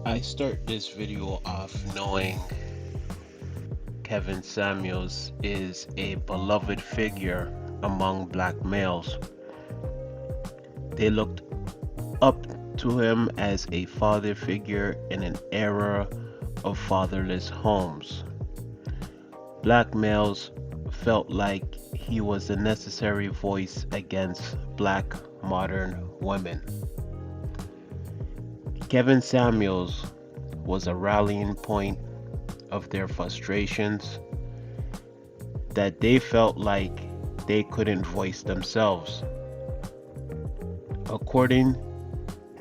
I start this video off knowing Kevin Samuels is a beloved figure among black males. They looked up to him as a father figure in an era of fatherless homes. Black males felt like he was a necessary voice against black modern women. Kevin Samuels was a rallying point of their frustrations that they felt like they couldn't voice themselves. According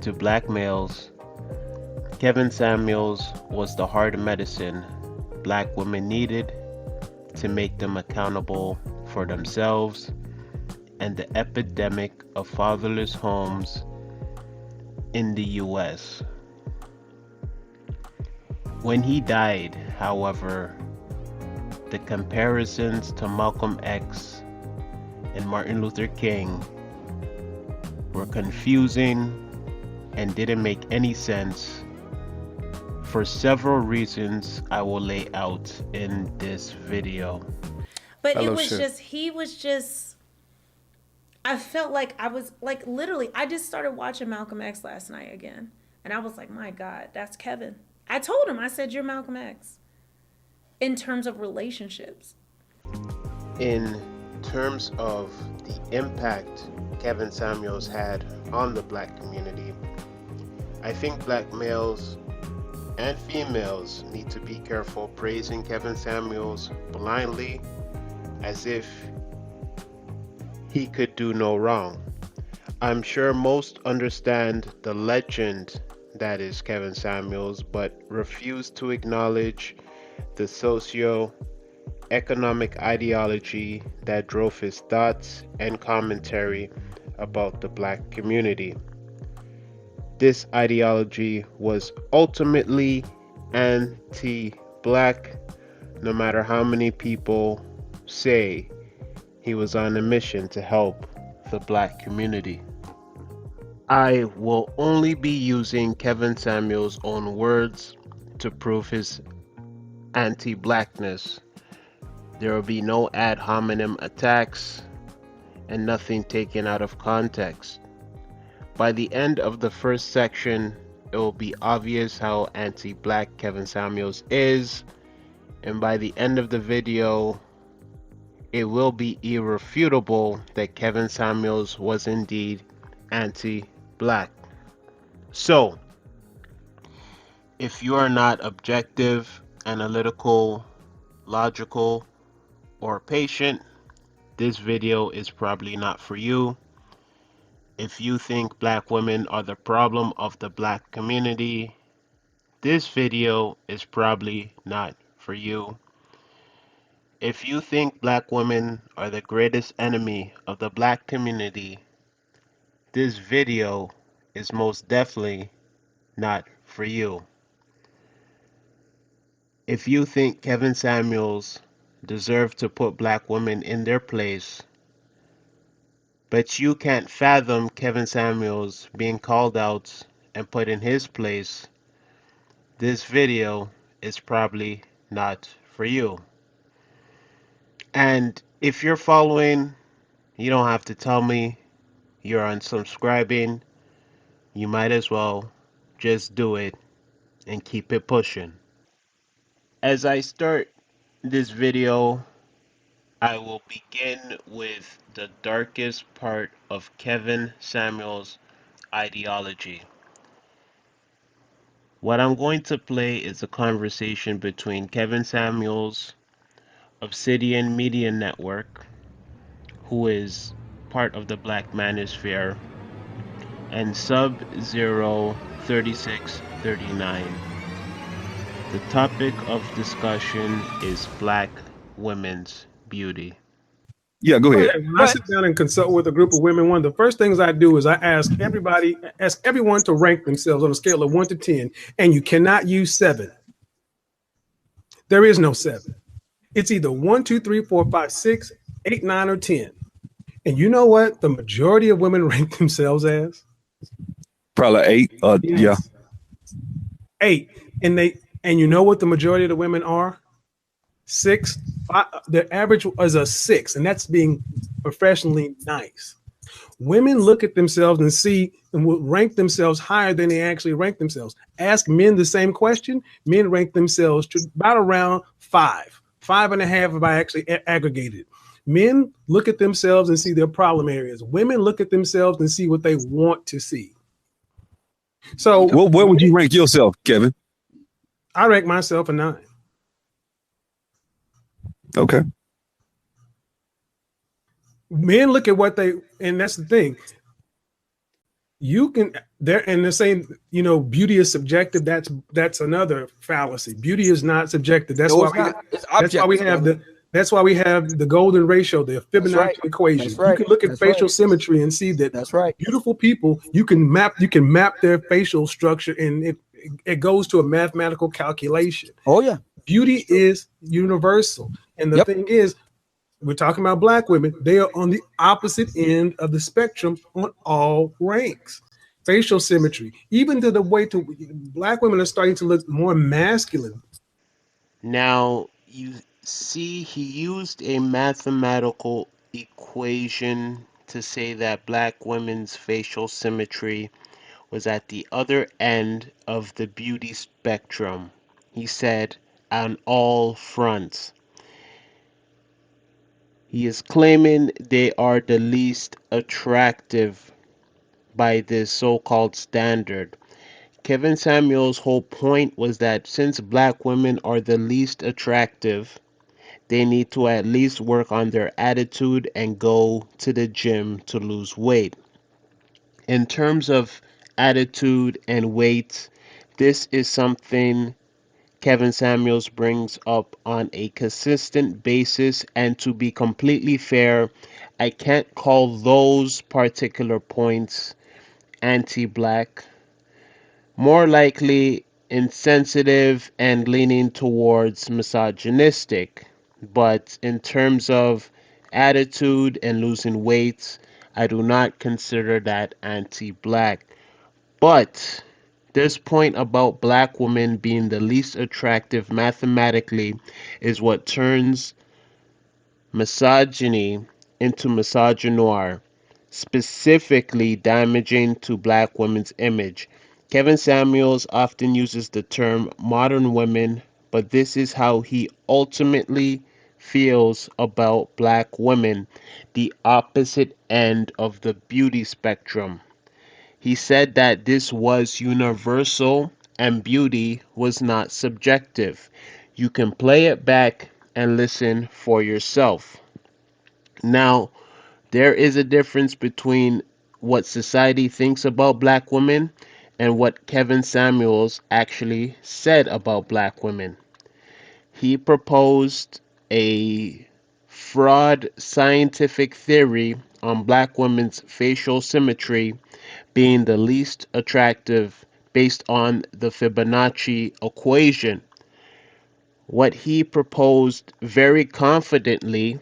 to black males, Kevin Samuels was the hard medicine black women needed to make them accountable for themselves and the epidemic of fatherless homes in the US. When he died, however, the comparisons to Malcolm X and Martin Luther King were confusing and didn't make any sense for several reasons I will lay out in this video. But it Hello, was Chef. just, he was just, I felt like I was like literally, I just started watching Malcolm X last night again. And I was like, my God, that's Kevin. I told him, I said, you're Malcolm X in terms of relationships. In terms of the impact Kevin Samuels had on the black community, I think black males and females need to be careful praising Kevin Samuels blindly as if he could do no wrong. I'm sure most understand the legend that is Kevin Samuels, but refuse to acknowledge the socio-economic ideology that drove his thoughts and commentary about the black community. This ideology was ultimately anti-black, no matter how many people say he was on a mission to help the black community. I will only be using Kevin Samuels' own words to prove his anti-blackness. There will be no ad hominem attacks and nothing taken out of context. By the end of the first section, it will be obvious how anti-black Kevin Samuels is, and by the end of the video, it will be irrefutable that Kevin Samuels was indeed anti-black. So, if you are not objective, analytical, logical, or patient, this video is probably not for you. If you think black women are the problem of the black community, this video is probably not for you. If you think black women are the greatest enemy of the black community, this video is most definitely not for you. If you think Kevin Samuels deserved to put black women in their place, but you can't fathom Kevin Samuels being called out and put in his place, this video is probably not for you. And if you're following, you don't have to tell me you're unsubscribing. You might as well just do it and keep it pushing. As I start this video, I will begin with the darkest part of Kevin Samuels' ideology. What I'm going to play is a conversation between Kevin Samuels, Obsidian Media Network, who is part of the Black Manosphere, and Sub-Zero 3639. The topic of discussion is black women's beauty. Yeah, go ahead. Okay, when I sit down and consult with a group of women, one of the first things I do is I ask everyone to rank themselves on a scale of 1 to 10, and you cannot use 7. There is no 7. It's either 1, 2, 3, 4, 5, 6, 8, 9, or 10. And you know what the majority of women rank themselves as? Probably 8. Yeah. 8. And you know what the majority of the women are? 6. The average is a 6, and that's being professionally nice. Women look at themselves and see and will rank themselves higher than they actually rank themselves. Ask men the same question. Men rank themselves to about around 5, 5.5 if I actually aggregated. Men look at themselves and see their problem areas. Women look at themselves and see what they want to see. So, well, where would you rank yourself, Kevin? I rank myself a 9. Okay. Men look at what they, and that's the thing. You can, they're and they're saying, beauty is subjective. That's another fallacy. Beauty is not subjective. That's why we have the golden ratio, the Fibonacci equation. You can look at facial symmetry and see that beautiful people, you can map their facial structure, and it goes to a mathematical calculation. Oh yeah. Beauty is universal. And the thing is, we're talking about Black women. They are on the opposite end of the spectrum on all ranks. Facial symmetry, even to the way to Black women are starting to look more masculine. Now, you see, he used a mathematical equation to say that Black women's facial symmetry was at the other end of the beauty spectrum. He said, on all fronts. He is claiming they are the least attractive by this so-called standard. Kevin Samuels' whole point was that since Black women are the least attractive, they need to at least work on their attitude and go to the gym to lose weight. In terms of attitude and weight, this is something Kevin Samuels brings up on a consistent basis, and to be completely fair, I can't call those particular points anti-Black. More likely insensitive and leaning towards misogynistic. But in terms of attitude and losing weight, I do not consider that anti-Black. But this point about Black women being the least attractive mathematically is what turns misogyny into misogynoir, specifically damaging to Black women's image. Kevin Samuels often uses the term modern women, but this is how he ultimately feels about Black women, the opposite end of the beauty spectrum. He said that this was universal and beauty was not subjective. You can play it back and listen for yourself. Now, there is a difference between what society thinks about Black women and what Kevin Samuels actually said about Black women. He proposed a fraud scientific theory on Black women's facial symmetry being the least attractive based on the Fibonacci equation. What he proposed very confidently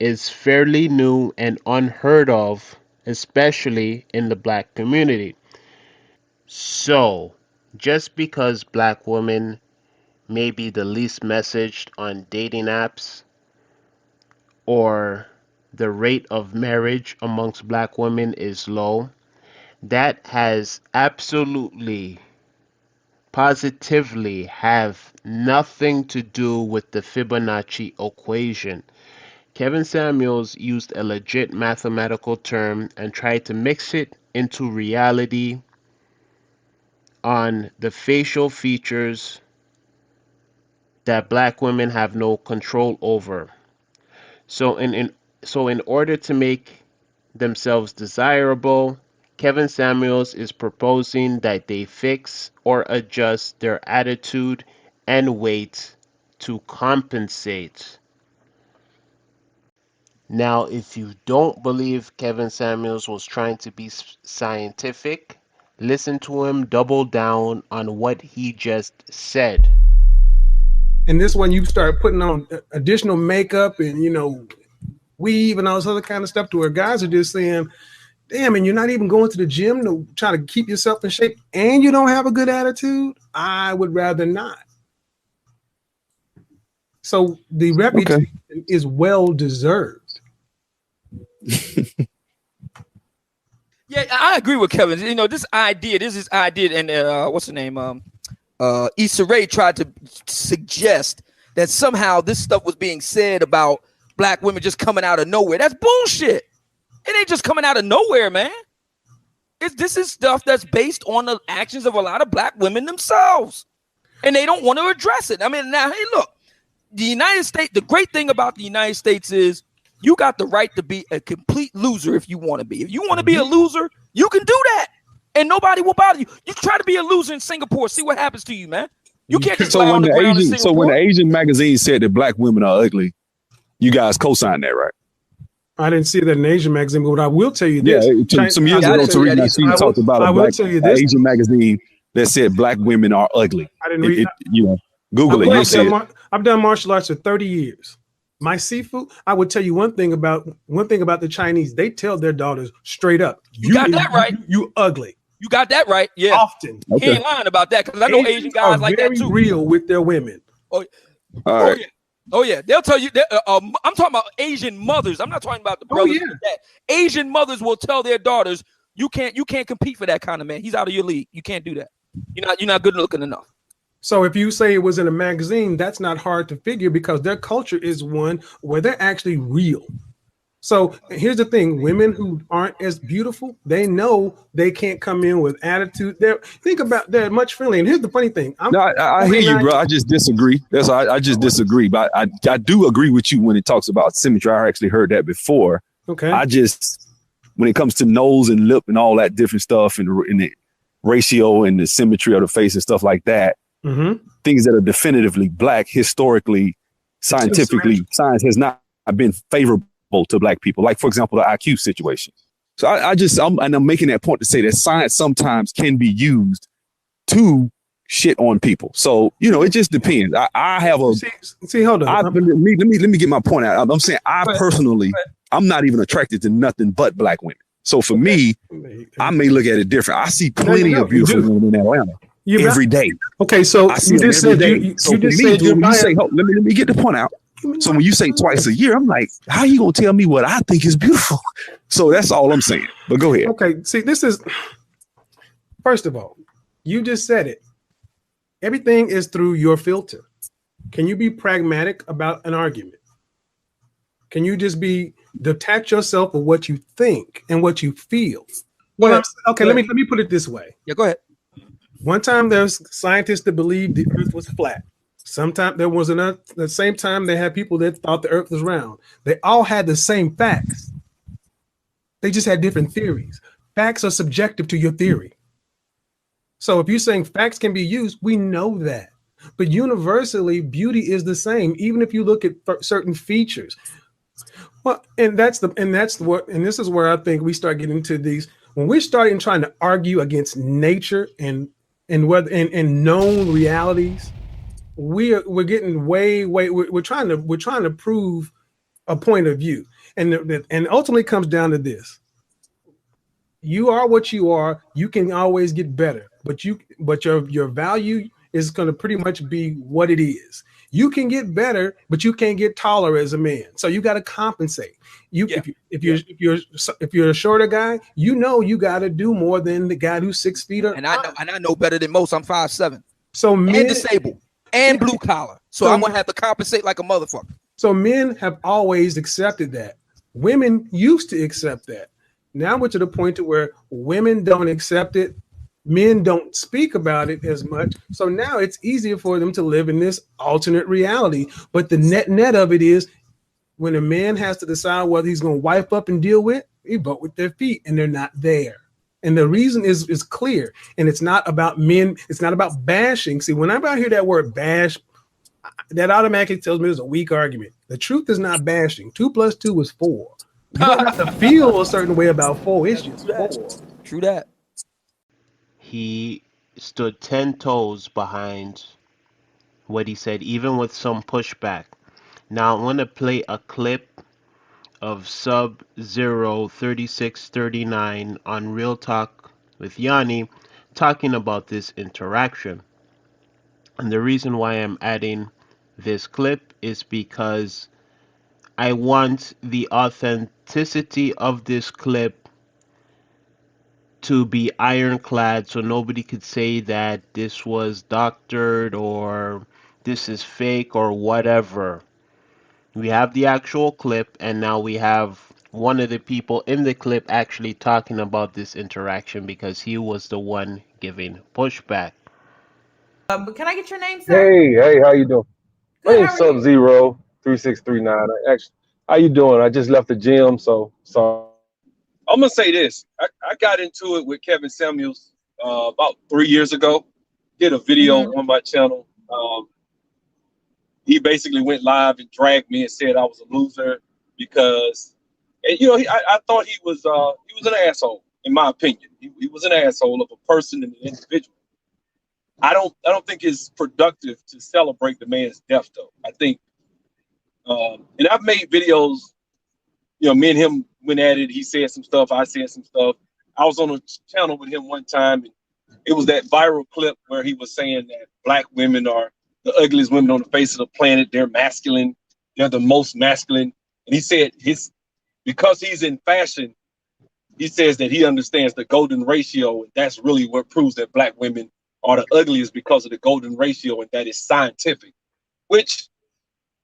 is fairly new and unheard of, especially in the Black community. So, just because Black women may be the least messaged on dating apps, or the rate of marriage amongst Black women is low, that has absolutely, positively have nothing to do with the Fibonacci equation. Kevin Samuels used a legit mathematical term and tried to mix it into reality on the facial features that Black women have no control over. So in order to make themselves desirable, Kevin Samuels is proposing that they fix or adjust their attitude and weight to compensate. Now, if you don't believe Kevin Samuels was trying to be scientific, listen to him double down on what he just said. And this one, you start putting on additional makeup and weave and all this other kind of stuff to where guys are just saying, damn, and you're not even going to the gym to try to keep yourself in shape, and you don't have a good attitude, I would rather not. So the reputation is well deserved. Yeah, I agree with Kevin. You know, this is idea, and what's the name? Issa Rae tried to suggest that somehow this stuff was being said about black women just coming out of nowhere. That's bullshit. It ain't just coming out of nowhere, man. This is stuff that's based on the actions of a lot of black women themselves, and they don't want to address it. I mean, now, hey, look, the United States. The great thing about the United States is you got the right to be a complete loser if you want to be. If you want to be a loser, you can do that, and nobody will bother you. You try to be a loser in Singapore, see what happens to you, man. You can't just lie on the ground in Singapore. So when the Asian magazine said that black women are ugly, you guys co-signed that, right? I didn't see that in an Asian magazine, but I will tell you this. Yeah, some years ago, Serena talked about a Asian magazine that said black women are ugly. I didn't read it. Google it. You'll see it. I've done martial arts for 30 years. My sifu, I would tell you one thing about the Chinese. They tell their daughters straight up. You got that right. You ugly. You got that right. Yeah. Often. He ain't lying about that because I know Asian guys like that too. Real with their women. All right. Yeah. Oh yeah, they'll tell you. I'm talking about Asian mothers. I'm not talking about the brothers. Asian mothers will tell their daughters, "You can't compete for that kind of man. He's out of your league. You can't do that. You're not good looking enough." So if you say it was in a magazine, that's not hard to figure because their culture is one where they're actually real. So here's the thing: women who aren't as beautiful, they know they can't come in with attitude. They're much friendly. And here's the funny thing: I hear you, bro. I just disagree. I just disagree. But I do agree with you when it talks about symmetry. I actually heard that before. Okay. When it comes to nose and lip and all that different stuff and the ratio and the symmetry of the face and stuff like that, things that are definitively black historically, scientifically, science has not been favorable to black people, like for example the IQ situation. So I'm making that point to say that science sometimes can be used to shit on people. So it just depends. I have a hold on. Let me get my point out. I'm saying personally, I'm not even attracted to nothing but black women. So for me, I may look at it different. I see plenty of beautiful women in Atlanta every day. Okay, so you just said let me get the point out. So when you say twice a year, I'm like, how you gonna tell me what I think is beautiful? So that's all I'm saying. But go ahead. Okay, see, first of all, you just said it. Everything is through your filter. Can you be pragmatic about an argument? Can you just detach yourself of what you think and what you feel? Well, okay, let me put it this way. Yeah, go ahead. One time there's scientists that believed the earth was flat. Sometimes there was another. At the same time, they had people that thought the earth was round. They all had the same facts. They just had different theories. Facts are subjective to your theory. So if you're saying facts can be used, we know that. But universally, beauty is the same, even if you look at certain features. Well, and this is where I think we start getting into these when we're starting trying to argue against nature and known realities. We're getting we're trying to prove a point of view, and ultimately comes down to this: you are what you are. You can always get better, but your value is going to pretty much be what it is. You can get better, but you can't get taller as a man. So you got to compensate. If you're a shorter guy, you got to do more than the guy who's 6 feet. And I know better than most. I'm 5'7". So men, and disabled. And blue collar. So I'm gonna have to compensate like a motherfucker. So men have always accepted that. Women used to accept that. Now we're to the point to where women don't accept it. Men don't speak about it as much. So now it's easier for them to live in this alternate reality. But the net of it is when a man has to decide whether he's going to wipe up and deal with, he vote with their feet and they're not there. And the reason is clear. And it's not about men. It's not about bashing. See, whenever I hear that word bash, that automatically tells me there's a weak argument. The truth is not bashing. 2 + 2 is 4. You don't have to feel a certain way about 4. It's just 4. True that. He stood 10 toes behind what he said, even with some pushback. Now, I want to play a clip of Sub-Zero 3639 on Real Talk with Yanni talking about this interaction. And the reason why I'm adding this clip is because I want the authenticity of this clip to be ironclad so nobody could say that this was doctored or this is fake or whatever. We have the actual clip, and now we have one of the people in the clip actually talking about this interaction because he was the one giving pushback. But can I get your name, sir? Hey, how you doing? My Good. How name's are you? Sub Zero 3639. Actually, how you doing? I just left the gym, so I'm gonna say this. I got into it with Kevin Samuels about 3 years ago. Did a video Mm-hmm. on my channel. He basically went live and dragged me and said I was a loser because, and I thought he was an asshole in my opinion. He was an asshole of a person and an individual. I don't think it's productive to celebrate the man's death though. I think, and I've made videos. Me and him went at it. He said some stuff. I said some stuff. I was on a channel with him one time, and it was that viral clip where he was saying that black women are the ugliest women on the face of the planet. They're masculine. They're the most masculine. And he said because he's in fashion, he says that he understands the golden ratio, and that's really what proves that black women are the ugliest because of the golden ratio, and that is scientific. Which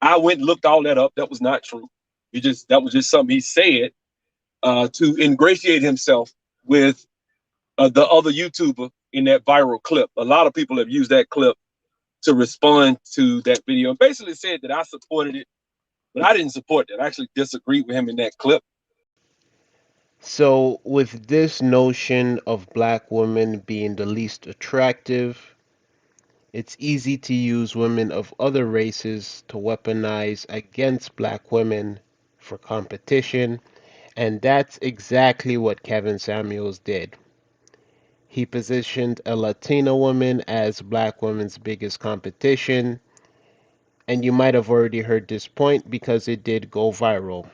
I went and looked all that up. That was not true. That was just something he said to ingratiate himself with the other YouTuber in that viral clip. A lot of people have used that clip to respond to that video and basically said that I supported it, but I didn't support that. I actually disagreed with him in that clip. So, with this notion of black women being the least attractive, it's easy to use women of other races to weaponize against black women for competition, and that's exactly what Kevin Samuels did. He positioned a Latina woman as black women's biggest competition, and you might have already heard this point because it did go viral.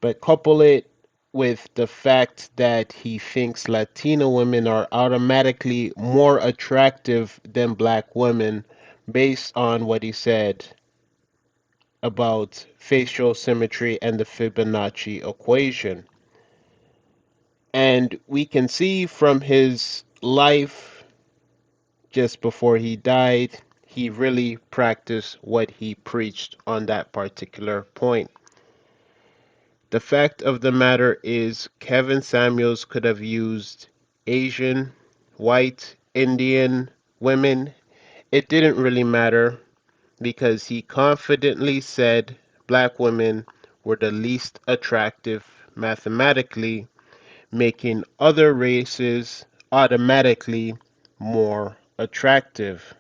But couple it with the fact that he thinks Latino women are automatically more attractive than black women based on what he said about facial symmetry and the Fibonacci equation. And we can see from his life just before he died, he really practiced what he preached on that particular point. The fact of the matter is, Kevin Samuels could have used Asian, white, Indian women. It didn't really matter because he confidently said black women were the least attractive mathematically, making other races automatically more attractive.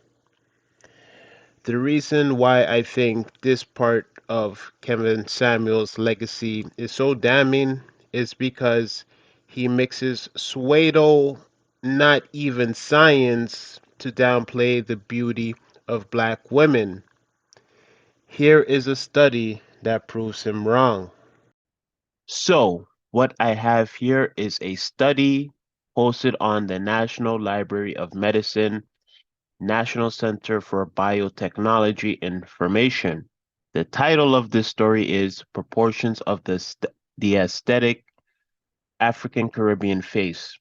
The reason why I think this part of Kevin Samuels' legacy is so damning is because he mixes pseudo, not even science, to downplay the beauty of black women. Here is a study that proves him wrong. So, what I have here is a study posted on the National Library of Medicine, National Center for Biotechnology Information. The title of this story is Proportions of the Aesthetic African Caribbean Face,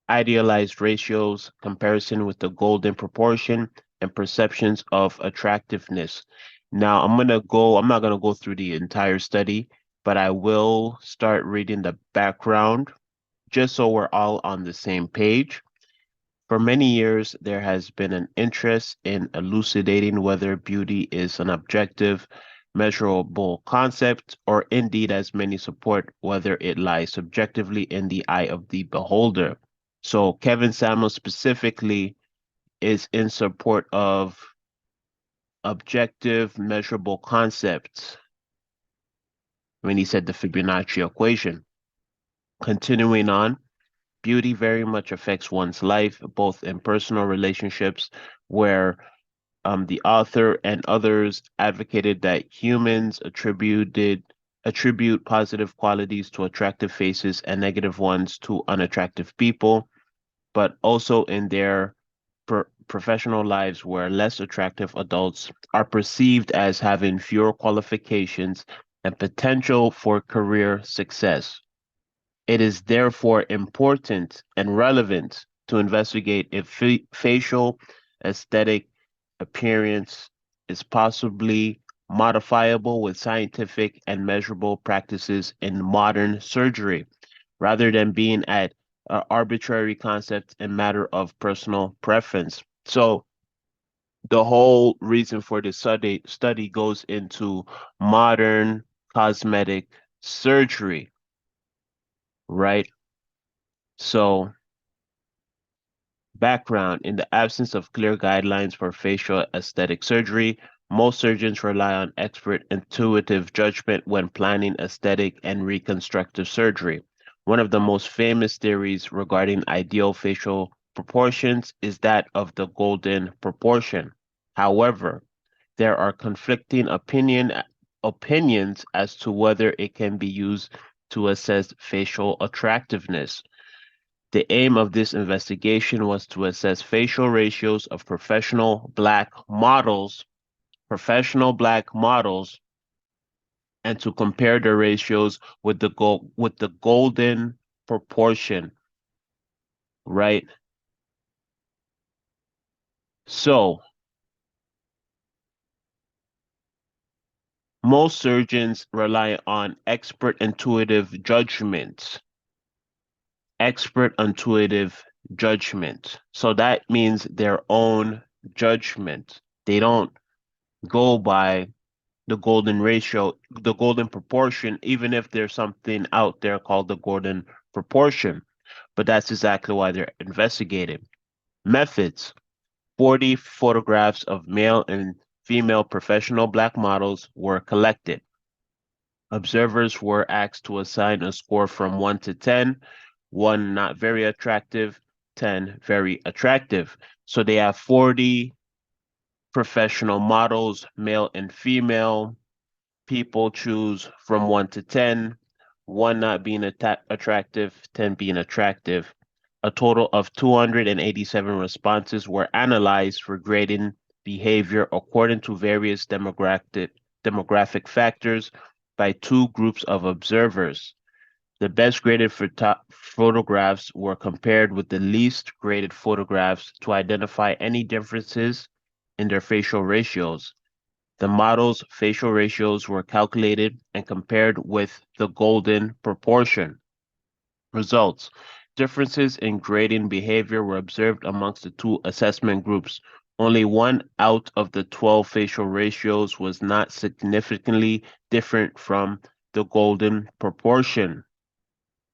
Idealized Ratios, Comparison with the Golden Proportion, and Perceptions of Attractiveness. Now, I'm not going to go through the entire study, but I will start reading the background just so we're all on the same page. For many years, there has been an interest in elucidating whether beauty is an objective, measurable concept, or indeed, as many support, whether it lies subjectively in the eye of the beholder. So, Kevin Samuel specifically is in support of objective, measurable concepts when he said the Fibonacci equation. Continuing on, beauty very much affects one's life, both in personal relationships, where the author and others advocated that humans attributed attribute positive qualities to attractive faces and negative ones to unattractive people, but also in their professional lives where less attractive adults are perceived as having fewer qualifications and potential for career success. It is therefore important and relevant to investigate if facial aesthetic appearance is possibly modifiable with scientific and measurable practices in modern surgery, rather than being at arbitrary concept and matter of personal preference. So the whole reason for this study goes into modern cosmetic surgery, right? So background: in the absence of clear guidelines for facial aesthetic surgery, most surgeons rely on expert intuitive judgment when planning aesthetic and reconstructive surgery. One of the most famous theories regarding ideal facial proportions is that of the golden proportion. However, there are conflicting opinions as to whether it can be used to assess facial attractiveness. The aim of this investigation was to assess facial ratios of professional black models, and to compare the ratios with the golden proportion, right? So, most surgeons rely on expert intuitive judgment. So that means their own judgment. They don't go by the golden ratio, the golden proportion, even if there's something out there called the golden proportion. But that's exactly why they're investigating. Methods: 40 photographs of male and female professional black models were collected. Observers were asked to assign a score from 1 to 10, 1 not very attractive, 10 very attractive. So they have 40 professional models, male and female. People choose from 1 to 10, 1 not being attractive, 10 being attractive. A total of 287 responses were analyzed for grading behavior according to various demographic factors by two groups of observers. The best graded photographs were compared with the least graded photographs to identify any differences in their facial ratios. The model's facial ratios were calculated and compared with the golden proportion. Results: differences in grading behavior were observed amongst the two assessment groups. Only 1 out of the 12 facial ratios was not significantly different from the golden proportion.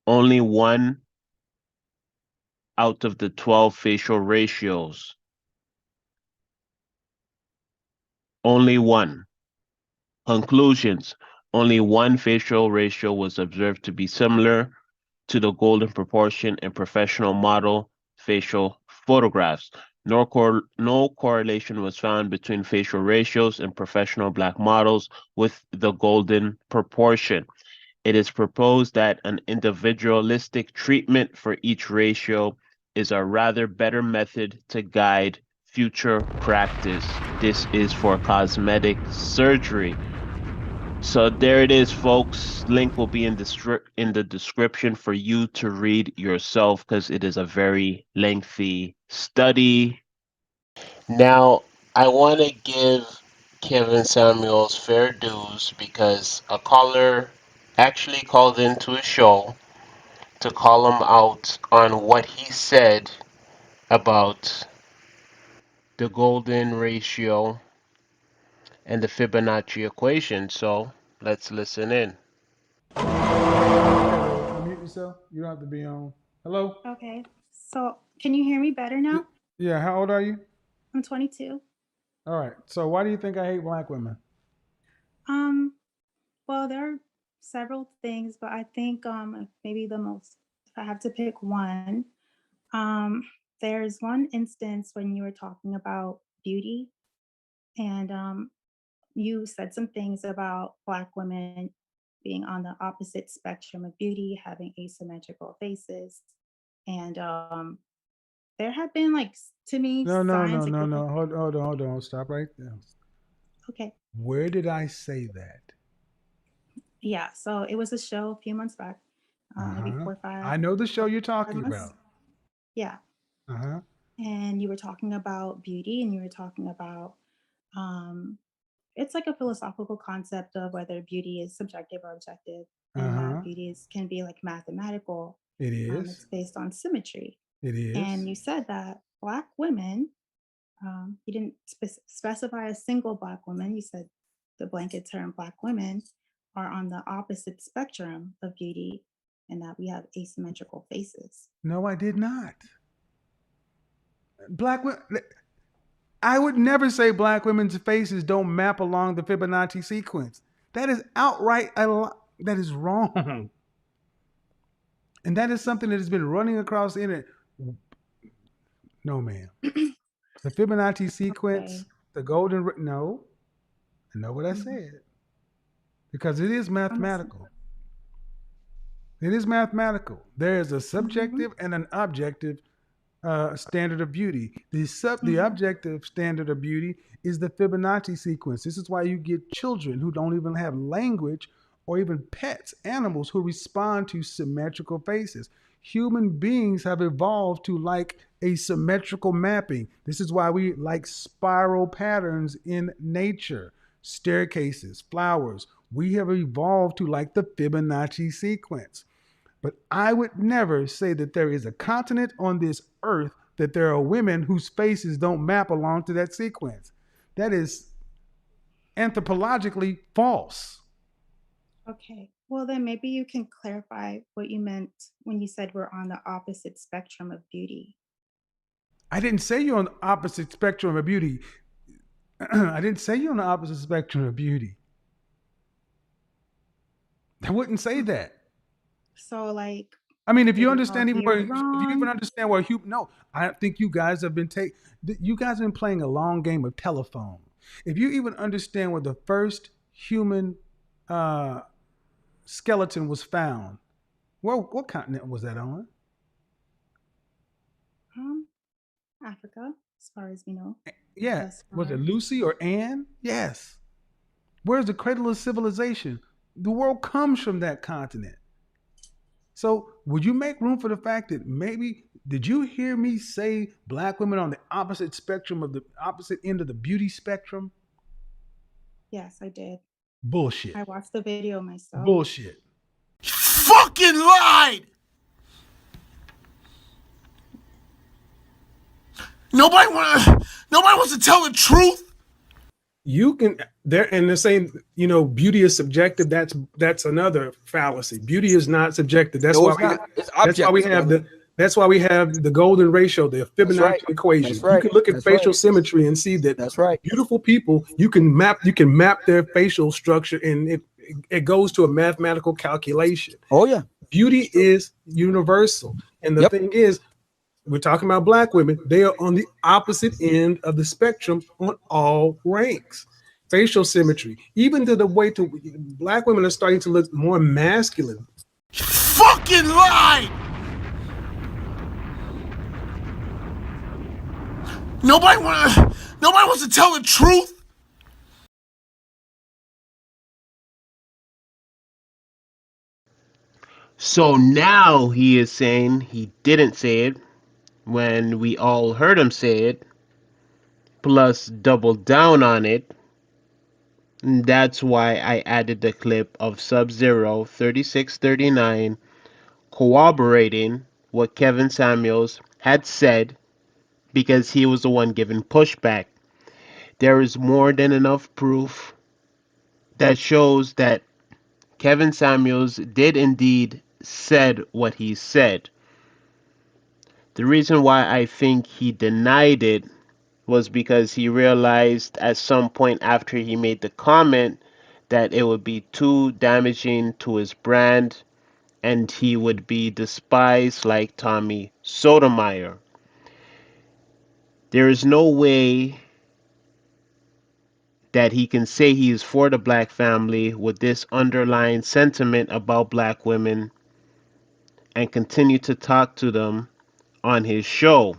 Only 1 out of the 12 facial ratios. Only 1. Conclusions: only 1 facial ratio was observed to be similar to the golden proportion in professional model facial photographs. No correlation was found between facial ratios in professional black models with the golden proportion. It is proposed that an individualistic treatment for each ratio is a rather better method to guide future practice. This is for cosmetic surgery. So there it is, folks. Link will be in the description for you to read yourself because it is a very lengthy study. Now, I want to give Kevin Samuels fair dues because a caller actually called into a show to call him out on what he said about the golden ratio and the Fibonacci equation. So let's listen in. Unmute yourself. You don't have to be on. Hello? Okay. So, can you hear me better now? Yeah, how old are you? I'm 22. All right. So why do you think I hate black women? Um, well, there are several things, but I think maybe the most, if I have to pick one, um there's one instance when you were talking about beauty, and you said some things about black women being on the opposite spectrum of beauty, having asymmetrical faces. And there have been like to me No, no, signs no, like no, with no. Hold on. Stop right there. okay. Where did I say that? Yeah, so it was a show a few months back, maybe Uh-huh. 4 or 5 I know the show you're talking months. about. Yeah. Uh-huh. And you were talking about beauty and you were talking about um it's like a philosophical concept of whether beauty is subjective or objective, and that Uh-huh. beauty can be like mathematical. It is. It's based on symmetry. It is. And you said that Black women, you didn't specify a single Black woman. You said the blanket term Black women are on the opposite spectrum of beauty and that we have asymmetrical faces. No, I did not. Black women. I would never say black women's faces don't map along the Fibonacci sequence. That is outright that is wrong. And that is something that has been running across the internet. No, ma'am. The Fibonacci sequence, Okay. the golden no. I know what I Mhm. said. Because it is I'm mathematical. It is mathematical. There is a Mhm. subjective and an objective standard of beauty. The Mhm. objective standard of beauty is the Fibonacci sequence. This is why you get children who don't even have language, or even pets, animals who respond to symmetrical faces. Human beings have evolved to like a symmetrical mapping. This is why we like spiral patterns in nature, staircases, flowers. We have evolved to like the Fibonacci sequence. But I would never say that there is a continent on this earth that there are women whose faces don't map along to that sequence. That is anthropologically false. Okay. Well, then maybe you can clarify what you meant when you said we're on the opposite spectrum of beauty. I didn't say you're on the opposite spectrum of beauty. I didn't say you're on the opposite spectrum of beauty. I wouldn't say that. So, like, I mean, if you maybe understand even you're where, if you even wrong. understand where no, I think you guys have been you guys have been playing a long game of telephone. If you even understand where the first human uh, skeleton was found, well, what continent was that on? Um, Africa, as far as we know, Yeah, thus was it far. Lucy or Anne? Yes. Where's the cradle of civilization? The world comes from that continent. So, would you make room for the fact that maybe did you hear me say black women on the opposite spectrum of the opposite end of the beauty spectrum? Yes, I did. Bullshit. I watched the video myself. Bullshit. Fucking lied. Nobody wants to tell the truth. You can there and the same, beauty is subjective. That's another fallacy. Beauty is not subjective. That's No, why it's we not. It's that's why we objective, have brother. that's why we have the golden ratio, the That's right. Fibonacci equation. That's You right. can look at That's facial right. symmetry and see that That's right. beautiful people, you can map their facial structure, and it goes to a mathematical calculation. Oh yeah. Beauty is universal. And the Yep. thing is, we're talking about black women. They are on the opposite end of the spectrum on all ranks. Facial symmetry, even to the way to black women are starting to look more masculine. Fucking lied. Nobody wants to tell the truth. So now he is saying he didn't say it when we all heard him say it, plus doubled down on it. And that's why I added the clip of Sub-Zero 3639 corroborating what Kevin Samuels had said, because he was the one giving pushback. There is more than enough proof that shows that Kevin Samuels did indeed said what he said. The reason why I think he denied it was because he realized at some point after he made the comment that it would be too damaging to his brand and he would be despised like Tommy Sotomayor. There is no way that he can say he is for the black family with this underlying sentiment about black women and continue to talk to them on his show.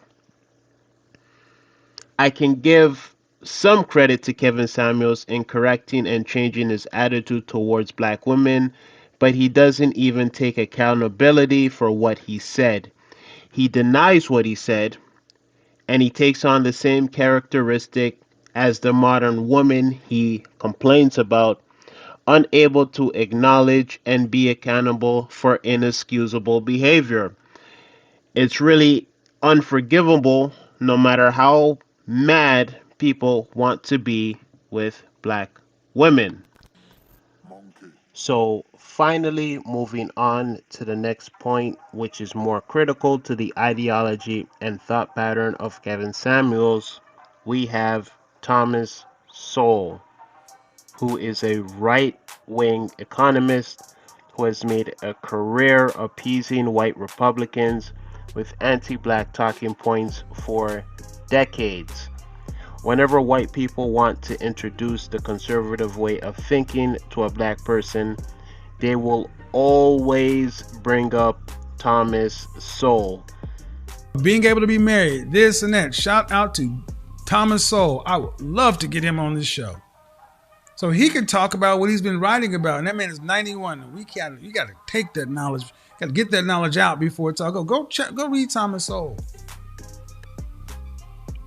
I can give some credit to Kevin Samuels in correcting and changing his attitude towards black women, but he doesn't even take accountability for what he said. He denies what he said, and he takes on the same characteristic as the modern woman he complains about, unable to acknowledge and be accountable for inexcusable behavior. It's really unforgivable no matter how mad people want to be with black women. So, finally, moving on to the next point, which is more critical to the ideology and thought pattern of Kevin Samuels, we have Thomas Sowell, who is a right wing economist who has made a career appeasing white Republicans with anti black talking points for decades. Whenever white people want to introduce the conservative way of thinking to a black person, they will always bring up Thomas Sowell. Being able to be married, this and that. Shout out to Thomas Sowell. I would love to get him on this show, so he could talk about what he's been writing about. And that man is 91. And you got to take that knowledge, got to get that knowledge out before it's all go read Thomas Sowell.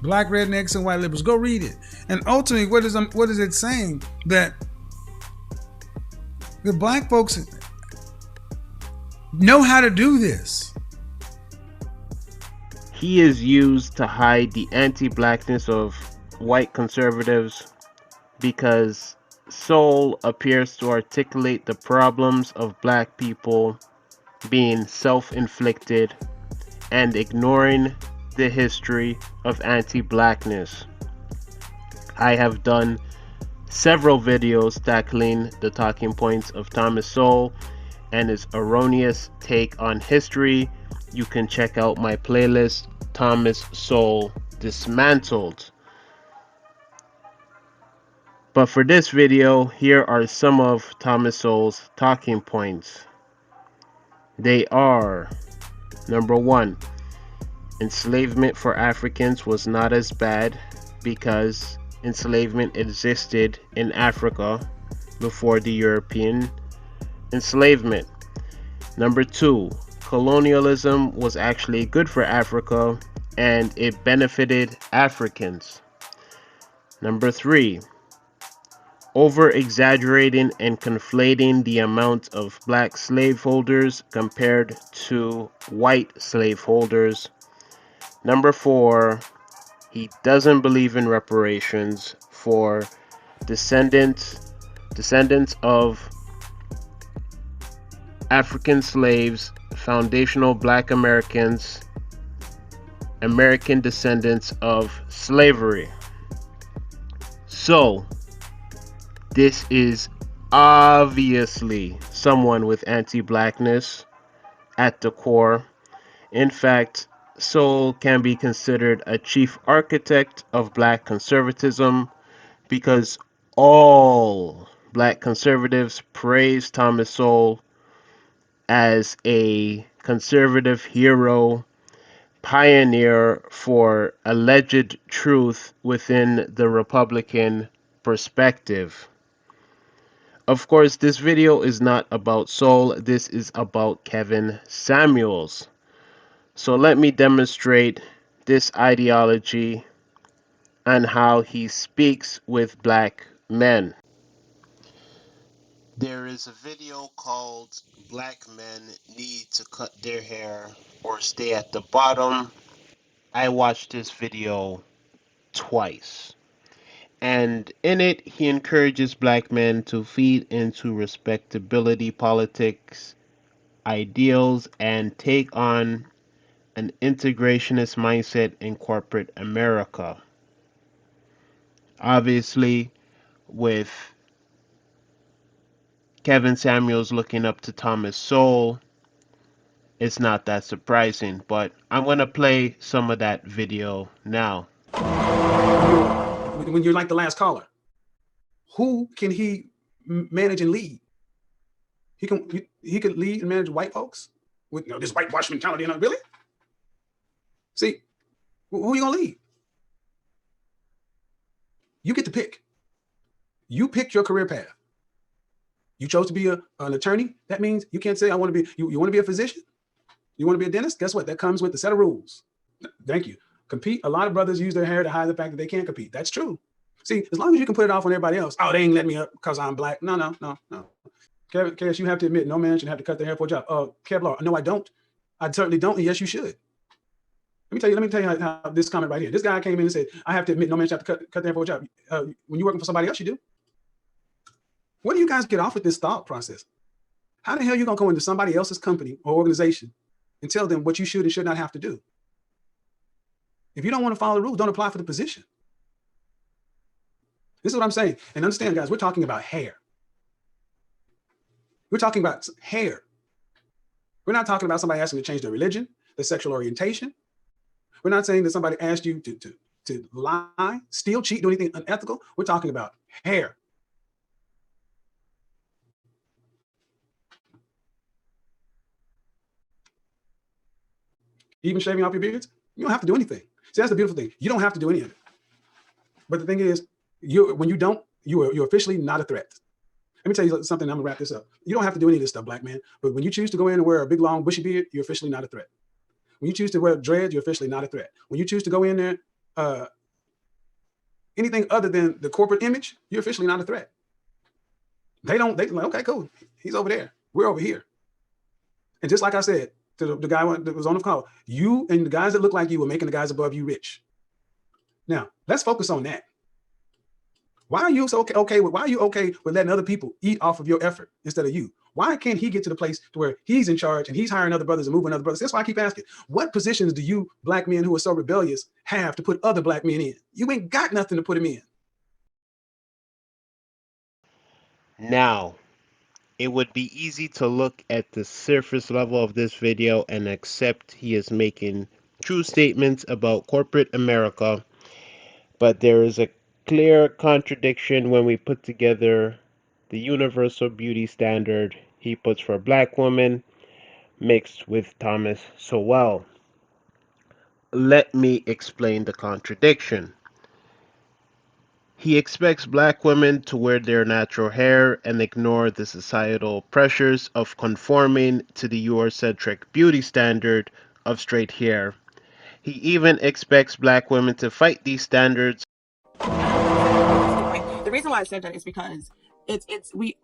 Black rednecks and white liberals. Go read it. And ultimately, what is it saying? That the black folks know how to do this. He is used to hide the anti-blackness of white conservatives because Sowell appears to articulate the problems of black people being self-inflicted and ignoring the history of anti-blackness. I have done several videos tackling the talking points of Thomas Sowell and his erroneous take on history. You can check out my playlist, Thomas Sowell Dismantled. But for this video, here are some of Thomas Sowell's talking points. They are: number 1, enslavement for Africans was not as bad because enslavement existed in Africa before the European enslavement. Number 2, colonialism was actually good for Africa and it benefited Africans. Number 3, over-exaggerating and conflating the amount of black slaveholders compared to white slaveholders. Number 4, he doesn't believe in reparations for descendants of African slaves, foundational black Americans, American descendants of slavery. So, this is obviously someone with anti-blackness at the core. In fact, Sowell can be considered a chief architect of black conservatism because all black conservatives praise Thomas Sowell as a conservative hero, pioneer for alleged truth within the Republican perspective. Of course, this video is not about Sowell, this is about Kevin Samuels. So let me demonstrate this ideology and how he speaks with black men. There is a video called Black Men Need to Cut Their Hair or Stay at the Bottom. I watched this video twice. And in it, he encourages black men to feed into respectability politics, ideals, and take on an integrationist mindset in corporate America. Obviously, with Kevin Samuels looking up to Thomas Sowell, it's not that surprising, but I'm going to play some of that video now. When you're like the last caller. who can he manage and lead? He could lead and manage white folks with this whitewash mentality. Really? See, who are you gonna lead? You get to pick. You pick your career path. You chose to be an attorney. That means you can't say, I want to be, you want to be a physician? You want to be a dentist? Guess what? That comes with a set of rules. Thank you. Compete. A lot of brothers use their hair to hide the fact that they can't compete. That's true. See, as long as you can put it off on everybody else. Oh, they ain't let me up because I'm black. No. Cash, you have to admit, no man should have to cut their hair for a job. Kevlar, no, I don't. I certainly don't. And yes, you should. Let me tell you how this comment right here. This guy came in and said, I have to admit, no man should have to cut their hair for a job. When you're working for somebody else, you do. Where do you guys get off with this thought process? How the hell are you going to go into somebody else's company or organization and tell them what you should and should not have to do? If you don't want to follow the rules, don't apply for the position. This is what I'm saying. And understand, guys, we're talking about hair. We're talking about hair. We're not talking about somebody asking to change their religion, their sexual orientation. We're not saying that somebody asked you to lie, steal, cheat, do anything unethical. We're talking about hair. Even shaving off your beards, you don't have to do anything. See, that's the beautiful thing. You don't have to do any of it. But the thing is, when you don't, you're officially not a threat. Let me tell you something. I'm gonna wrap this up. You don't have to do any of this stuff, black man. But when you choose to go in and wear a big, long, bushy beard, you're officially not a threat. When you choose to wear dreads, you're officially not a threat. When you choose to go in there, anything other than the corporate image, you're officially not a threat. They like, okay, cool. He's over there. We're over here. And just like I said to the guy that was on the call, you and the guys that look like you are making the guys above you rich. Now, let's focus on that. Why are you okay with letting other people eat off of your effort instead of you? Why can't he get to the place to where he's in charge and he's hiring other brothers and moving other brothers? That's why I keep asking, what positions do you black men who are so rebellious have to put other black men in? You ain't got nothing to put them in. Now, it would be easy to look at the surface level of this video and accept he is making true statements about corporate America, but there is a clear contradiction when we put together the universal beauty standard he puts for black women mixed with Thomas Sowell. Let me explain the contradiction. He expects black women to wear their natural hair and ignore the societal pressures of conforming to the Eurocentric beauty standard of straight hair. He even expects black women to fight these standards. The reason why I said that is because we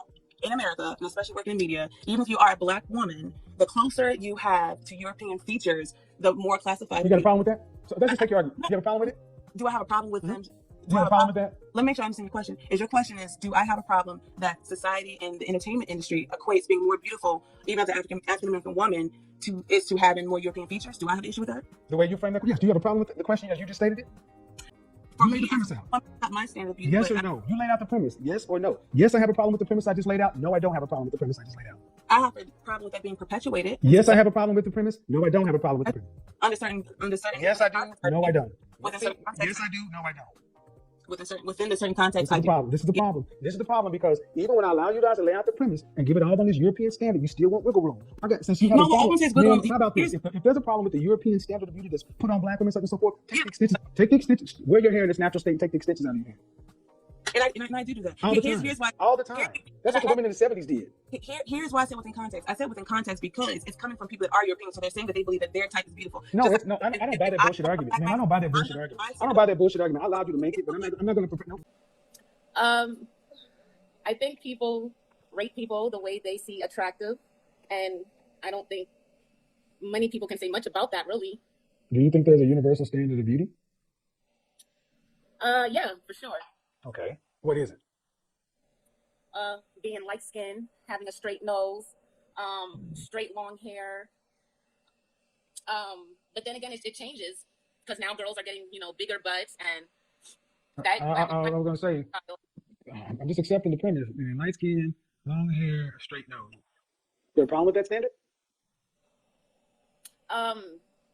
in America, and especially working in media, even if you are a black woman, the closer you have to European features, the more classified. You got a problem with that? So let's just take your argument. You have a problem with it? Do I have a problem with them? Do you have a problem with that? Let me make sure I understand your question. Your question is, do I have a problem that society and the entertainment industry equates being more beautiful, even as an African American woman, to having more European features? Do I have an issue with that? The way you frame that? Yes. Do you have a problem with the question as you just stated it? For me, not my standard of beauty. Yes or no? You laid out the premise. Yes or no? Yes, I have a problem with the premise I just laid out. No, I don't have a problem with the premise I just laid out. I have a problem with that being perpetuated. Yes, I have a problem with the premise. No, I don't have a problem with the premise. Under certain. Yes, I do. No, I don't. Within certain context. Yes, I do. No, I don't. Within the certain context. This is the problem. This is the problem. This is the problem because even when I allow you guys to lay out the premise and give it all on this European standard, you still want wiggle room. Okay, since you have a problem, how about this? If there's a problem with the European standard of beauty that's put on black women, such and so forth, take the extensions. Take the extensions. Wear your hair in its natural state and take the extensions out of your hair. And I do that. All the time. Here's why. All the time. That's what the women in the 70s did. Here's why I said within context. I said within context because it's coming from people that are European, so they're saying that they believe that their type is beautiful. No, I don't buy that bullshit argument. Man, I don't buy that bullshit argument. I don't buy that bullshit argument. I allowed you to make it, but I'm not going to. No. I think people rate people the way they see attractive, and I don't think many people can say much about that, really. Do you think there's a universal standard of beauty? Yeah, for sure. Okay. What is it? Being light skinned, having a straight nose, straight long hair. But then again, it changes because now girls are getting, bigger butts and that. I was going to say, I'm just accepting the premise. Light skin, long hair, straight nose. Is there a problem with that standard?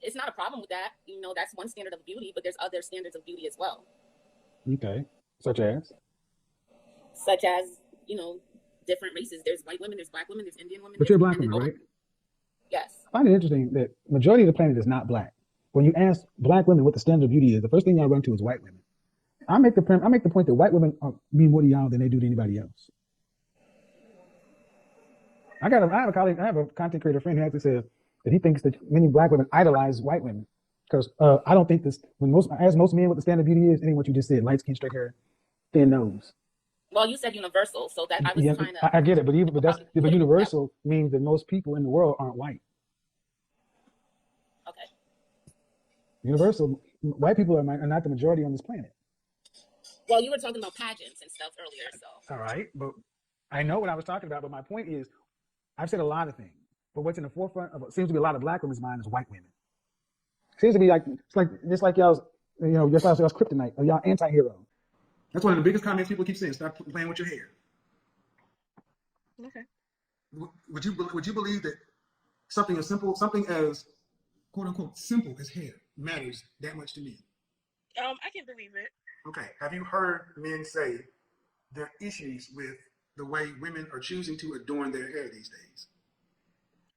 It's not a problem with that. That's one standard of beauty, but there's other standards of beauty as well. Okay. Such as? such as, different races. There's white women, there's black women, there's Indian women. But you're a black woman, right? Yes. I find it interesting that majority of the planet is not black. When you ask black women what the standard of beauty is, the first thing y'all run to is white women. I make the point that white women mean more to y'all than they do to anybody else. I have a content creator friend who actually says that he thinks that many black women idolize white women because I don't think this. When I ask most men what the standard of beauty is, it ain't what you just said: light skin, straight hair, thin nose. Well, you said universal, so that I was trying to. I get it, but universal means that most people in the world aren't white. Okay. Universal, white people are not the majority on this planet. Well, you were talking about pageants and stuff earlier, so. All right, but I know what I was talking about. But my point is, I've said a lot of things, but what's in the forefront of what seems to be a lot of black women's mind is white women. Seems to be like just like y'all's kryptonite or y'all anti-hero. That's one of the biggest comments people keep saying. Stop playing with your hair. Okay. Would you believe that something as quote unquote simple as hair matters that much to me? I can believe it. Okay. Have you heard men say there are issues with the way women are choosing to adorn their hair these days?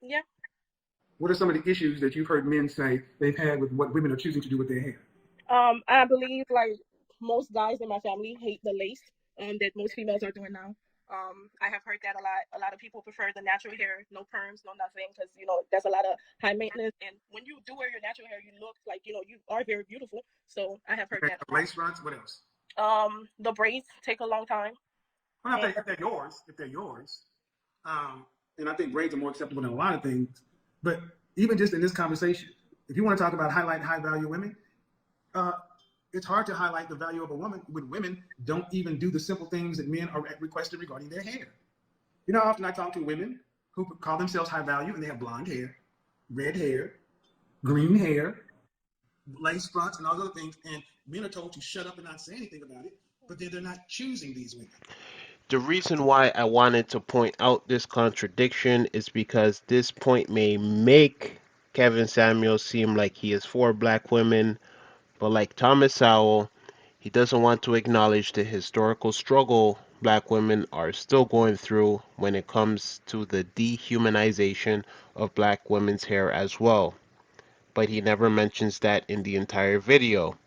Yeah. What are some of the issues that you've heard men say they've had with what women are choosing to do with their hair? I believe like most guys in my family hate the lace that most females are doing now. I have heard that a lot. A lot of people prefer the natural hair, no perms, no nothing, because there's a lot of high maintenance. And when you do wear your natural hair, you look like you are very beautiful. So I have heard that. Lace fronts. What else? The braids take a long time. Well, if they're yours, and I think braids are more acceptable than a lot of things. But even just in this conversation, if you want to talk about highlighting high value women, it's hard to highlight the value of a woman when women don't even do the simple things that men are requested regarding their hair. You know how often I talk to women who call themselves high value and they have blonde hair, red hair, green hair, lace fronts, and all those other things, and men are told to shut up and not say anything about it, but they're not choosing these women. The reason why I wanted to point out this contradiction is because this point may make Kevin Samuels seem like he is for black women, but like Thomas Sowell, he doesn't want to acknowledge the historical struggle black women are still going through when it comes to the dehumanization of black women's hair as well. But he never mentions that in the entire video.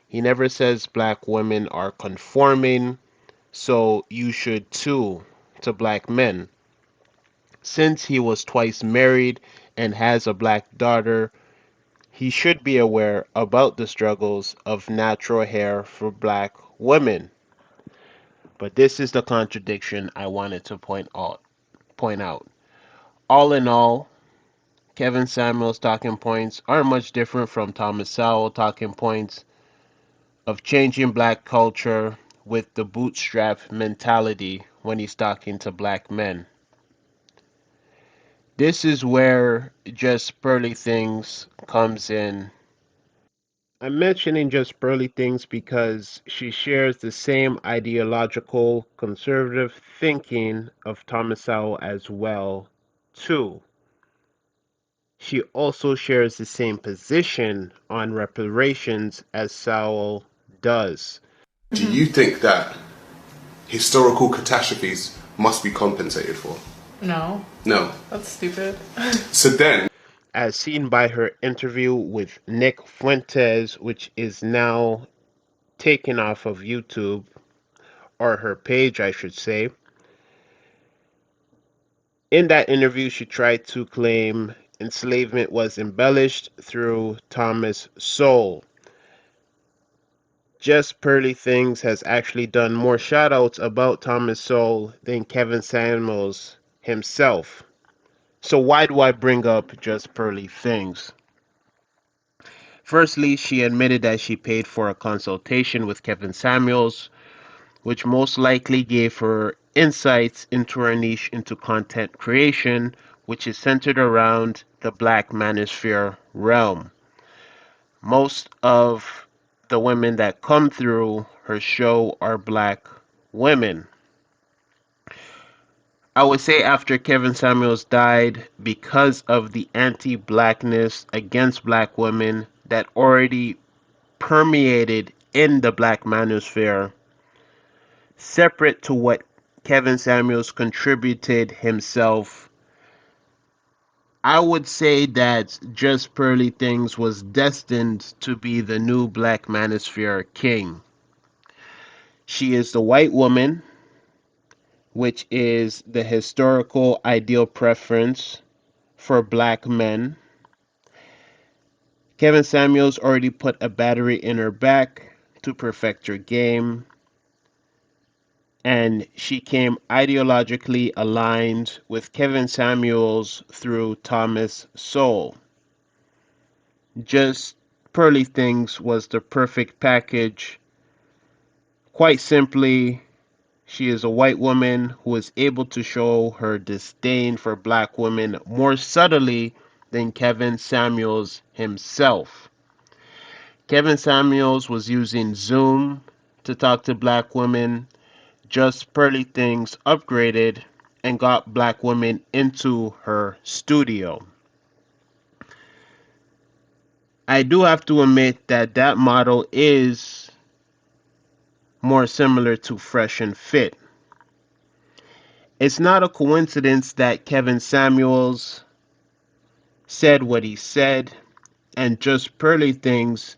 He never says black women are conforming, so you should too, to black men. Since he was twice married and has a black daughter, he should be aware about the struggles of natural hair for black women. But this is the contradiction I wanted to point out. All in all, Kevin Samuels' talking points are much different from Thomas Sowell talking points of changing black culture with the bootstrap mentality when he's talking to black men. This is where Just Pearly Things comes in. I'm mentioning Just Pearly Things because she shares the same ideological conservative thinking of Thomas Sowell as well, too. She also shares the same position on reparations as Sowell does. Do you think that historical catastrophes must be compensated for? No. No. That's stupid. So then, as seen by her interview with Nick Fuentes, which is now taken off of YouTube, or her page, I should say. In that interview, she tried to claim enslavement was embellished through Thomas Sowell. Just Pearly Things has actually done more shoutouts about Thomas Sowell than Kevin Samuels himself. So why do I bring up Just Pearly Things? Firstly, she admitted that she paid for a consultation with Kevin Samuels, which most likely gave her insights into her niche into content creation, which is centered around the Black Manosphere realm. Most of the women that come through her show are black women. I would say after Kevin Samuels died, because of the anti-blackness against black women that already permeated in the Black Manosphere, separate to what Kevin Samuels contributed himself, I would say that Just Pearly Things was destined to be the new Black Manosphere king. She is the white woman, which is the historical ideal preference for black men. Kevin Samuels already put a battery in her back to perfect her game, and she came ideologically aligned with Kevin Samuels through Thomas Sowell. Just Pearly Things was the perfect package. Quite simply, she is a white woman who is able to show her disdain for black women more subtly than Kevin Samuels himself. Kevin Samuels was using Zoom to talk to black women. Just Pearly Things upgraded and got black women into her studio. I do have to admit that that model is more similar to Fresh and Fit. It's not a coincidence that Kevin Samuels said what he said and Just Pearly Things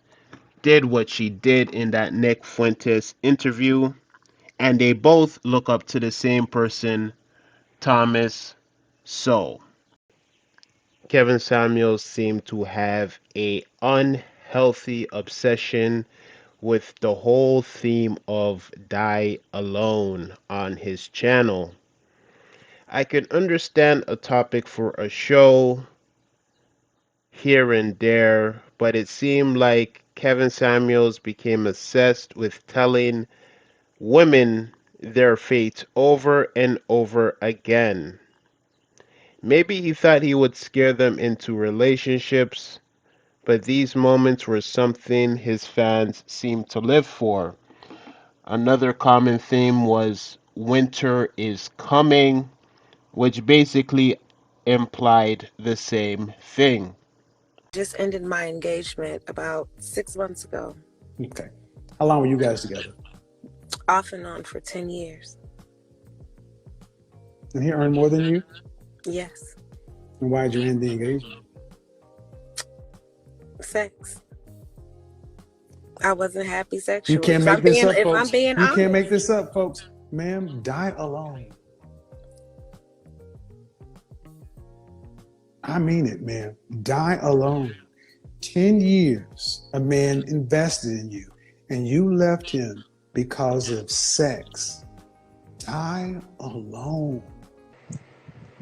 did what she did in that Nick Fuentes interview, and they both look up to the same person, Thomas Sowell. Kevin Samuels seemed to have a unhealthy obsession with the whole theme of die alone on his channel. I can understand a topic for a show here and there, but it seemed like Kevin Samuels became obsessed with telling women their fate over and over again. Maybe he thought he would scare them into relationships, but these moments were something his fans seemed to live for. Another common theme was winter is coming, which basically implied the same thing. Just ended my engagement about 6 months ago. Okay. How long were you guys together? Off and on for 10 years. And he earned more than you? Yes. And why did you end the engagement? Sex. I wasn't happy sexually. You can't make this up, folks. If I'm being honest. You can't make this up, folks. Ma'am, die alone. I mean it, man. Die alone. 10 years a man invested in you, and you left him because of sex. Die alone.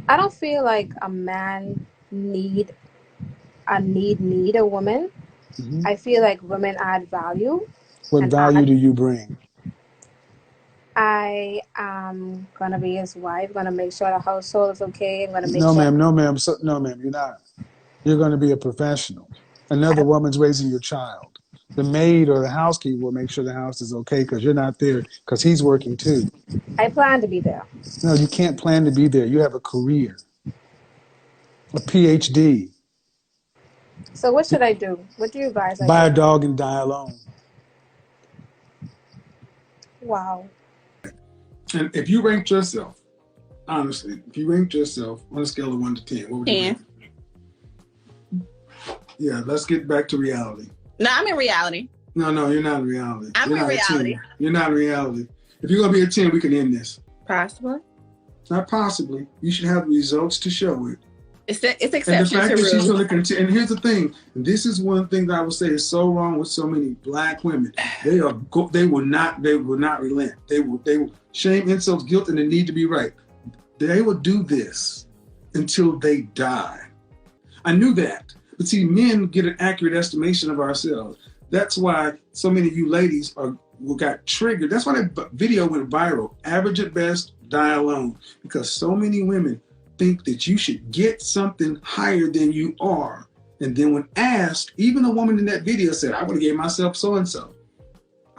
I don't feel like a man need a woman. Mm-hmm. I feel like women add value. What value do you bring? I am gonna be his wife, gonna make sure the household is okay. I'm gonna make No, sure. ma'am. No, ma'am. No, ma'am. You're not. You're going to be a professional. Another woman's raising your child. The maid or the housekeeper will make sure the house is okay because you're not there because he's working too. I plan to be there. No, you can't plan to be there. You have a career, a PhD. So what should I do? What do you guys? Buy a dog and die alone. Wow. And if you ranked yourself, honestly, if you ranked yourself on a scale of 1 to 10, what would you rank? Yeah, let's get back to reality. No, I'm in reality. No, you're not in reality. I'm in reality. You're not in reality. If you're going to be a 10, we can end this. Possibly. Not possibly. You should have results to show it. It's exception and the fact to that she's rule. going to continue. And here's the thing. This is one thing that I would say is so wrong with so many black women. They will not relent. They will shame, insults, guilt, and the need to be right. They will do this until they die. I knew that. But see, men get an accurate estimation of ourselves. That's why so many of you ladies got triggered. That's why that video went viral. Average at best, die alone. Because so many women think that you should get something higher than you are. And then when asked, even a woman in that video said, I would have gave myself so-and-so.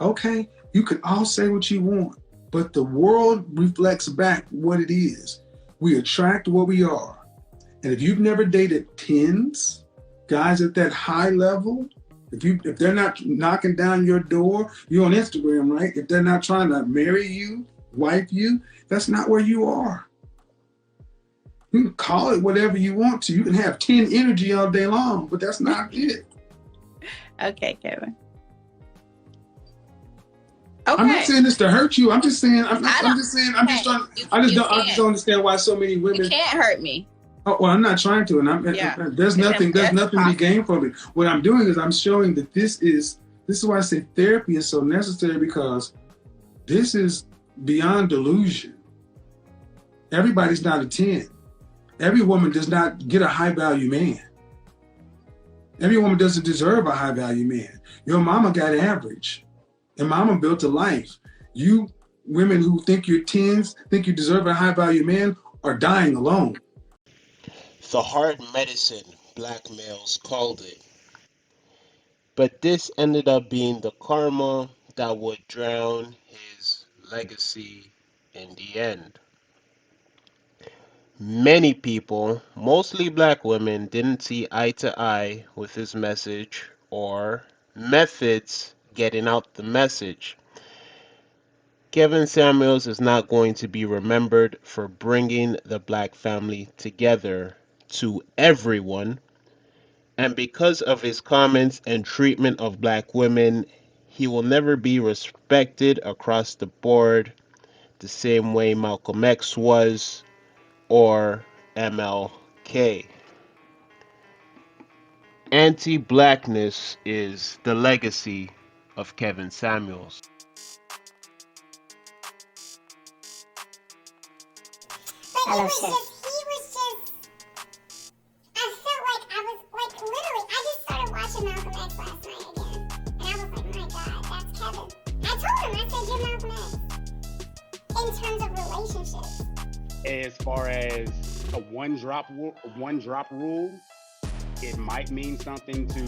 Okay, you can all say what you want, but the world reflects back what it is. We attract what we are. And if you've never dated tens, guys at that high level, if they're not knocking down your door, you're on Instagram, right? If they're not trying to marry you, wife you, that's not where you are. You can call it whatever you want to. You can have 10 energy all day long, but that's not it. Okay, Kevin. I'm not saying this to hurt you. I'm just saying. I'm just saying. I'm just trying. I just don't understand why so many women. You can't hurt me. Oh, well, I'm not trying to, and there's nothing to be gained from it. What I'm doing is I'm showing that this is why I say therapy is so necessary, because this is beyond delusion. Everybody's not a 10. Every woman does not get a high value man. Every woman doesn't deserve a high value man. Your mama got average, and mama built a life. You women who think you're 10s, think you deserve a high value man, are dying alone. The hard medicine, black males called it. But this ended up being the karma that would drown his legacy in the end. Many people, mostly black women, didn't see eye to eye with his message or methods getting out the message. Kevin Samuels is not going to be remembered for bringing the black family together to everyone, and because of his comments and treatment of black women, he will never be respected across the board the same way Malcolm X was, or MLK. Anti-Blackness is the legacy of Kevin Samuels. But he was just, I felt like I was, like, literally, I just started watching Malcolm X last night again. And I was like, my God, that's Kevin. I told him, I said, you're Malcolm X. In terms of relationships. As far as a one drop rule, it might mean something to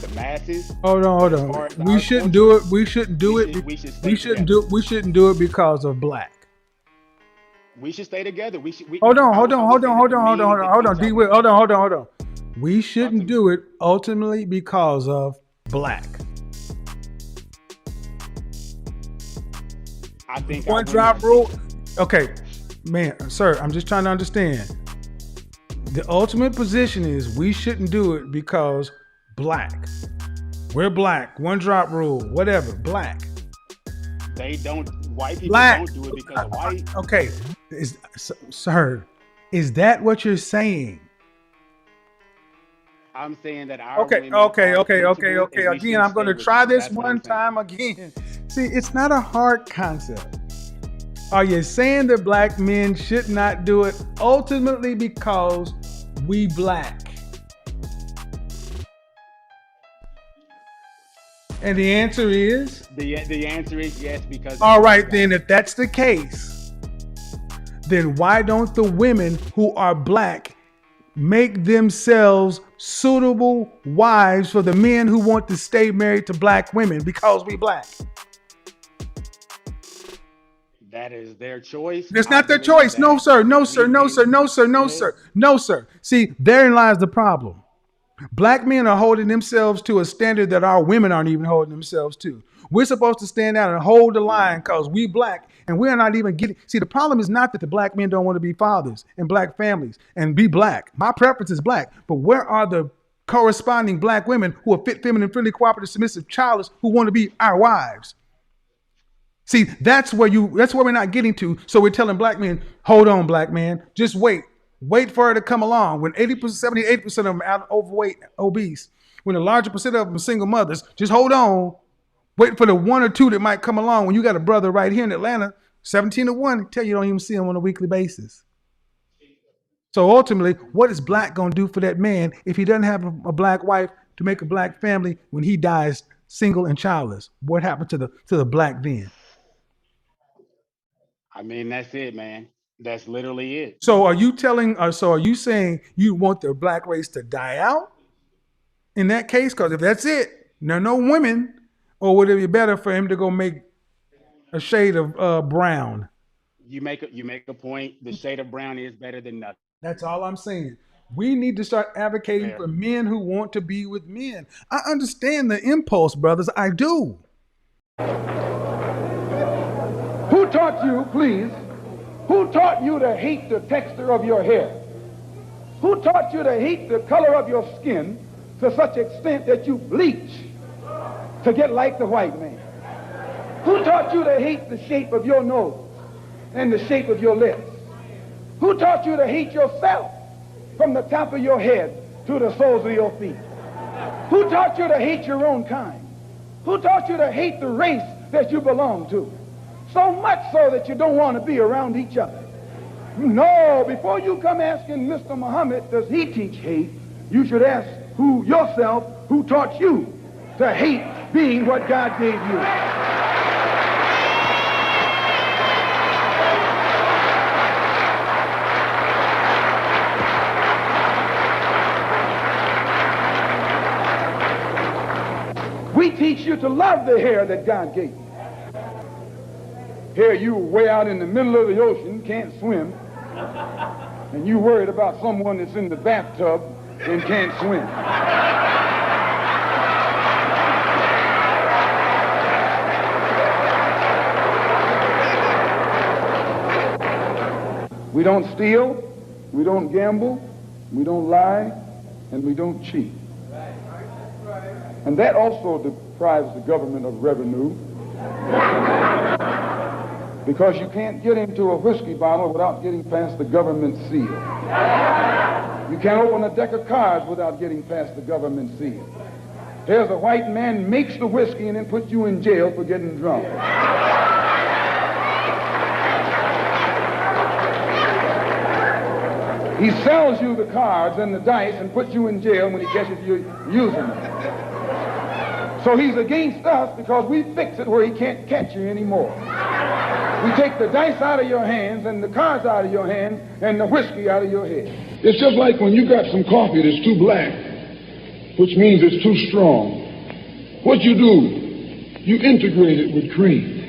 the masses. Hold on. We shouldn't do it. We shouldn't do it. We shouldn't do it because of black. We should stay together. Hold on. D-Will, hold on. We shouldn't do it ultimately because of black. I think one drop rule. Okay, man, sir, I'm just trying to understand. The ultimate position is we shouldn't do it because black. We're black. One drop rule. Whatever. Black. They don't. White people black. Don't do it because of white. Okay, sir, is that what you're saying? I'm saying that our Okay. Again, I'm going to try this one time again. See, it's not a hard concept. Are you saying that black men should not do it ultimately because we black? And the answer is? The answer is yes, because... All right, then, if that's the case, then why don't the women who are black make themselves suitable wives for the men who want to stay married to black women because we black? That is their choice. It's not their choice. No, sir. See, therein lies the problem. Black men are holding themselves to a standard that our women aren't even holding themselves to. We're supposed to stand out and hold the line because we black, and we're not even getting... See, the problem is not that the black men don't want to be fathers in black families and be black. My preference is black, but where are the corresponding black women who are fit, feminine, friendly, cooperative, submissive, childless, who want to be our wives? See, that's where we're not getting to. So we're telling black men, hold on, black man, just wait. Wait for her to come along. When 78% of them are overweight, obese, when a larger percent of them are single mothers, just hold on. Wait for the one or two that might come along. When you got a brother right here in Atlanta, 17-1, tell you don't even see him on a weekly basis. So ultimately, what is black going to do for that man if he doesn't have a black wife to make a black family when he dies single and childless? What happened to the black then? I mean, that's it, man. That's literally it. So are you saying you want the black race to die out in that case? Because if that's it, there are no women, or would it be better for him to go make a shade of brown? You make a point. The shade of brown is better than nothing. That's all I'm saying. We need to start advocating for men who want to be with men. I understand the impulse, brothers. I do. Who Who taught you, please, who taught you to hate the texture of your hair? Who taught you to hate the color of your skin to such extent that you bleach to get like the white man? Who taught you to hate the shape of your nose and the shape of your lips? Who taught you to hate yourself from the top of your head to the soles of your feet? Who taught you to hate your own kind? Who taught you to hate the race that you belong to? So much so that you don't want to be around each other. No, before you come asking Mr. Muhammad, does he teach hate, you should ask yourself who taught you to hate being what God gave you. We teach you to love the hair that God gave you. Here you way out in the middle of the ocean, can't swim, and you worried about someone that's in the bathtub and can't swim. We don't steal, we don't gamble, we don't lie, and we don't cheat. And that also deprives the government of revenue, because you can't get into a whiskey bottle without getting past the government seal. You can't open a deck of cards without getting past the government seal. There's a white man makes the whiskey and then puts you in jail for getting drunk. He sells you the cards and the dice and puts you in jail when he catches you using them. So he's against us because we fix it where he can't catch you anymore. We take the dice out of your hands and the cards out of your hands and the whiskey out of your head. It's just like when you got some coffee that's too black, which means it's too strong. What you do, you integrate it with cream.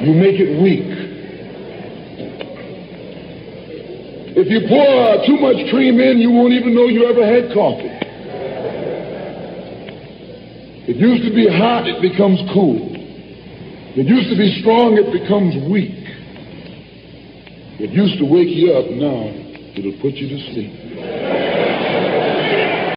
You make it weak. If you pour too much cream in, you won't even know you ever had coffee. It used to be hot, it becomes cool. It used to be strong, it becomes weak. It used to wake you up, now it'll put you to sleep.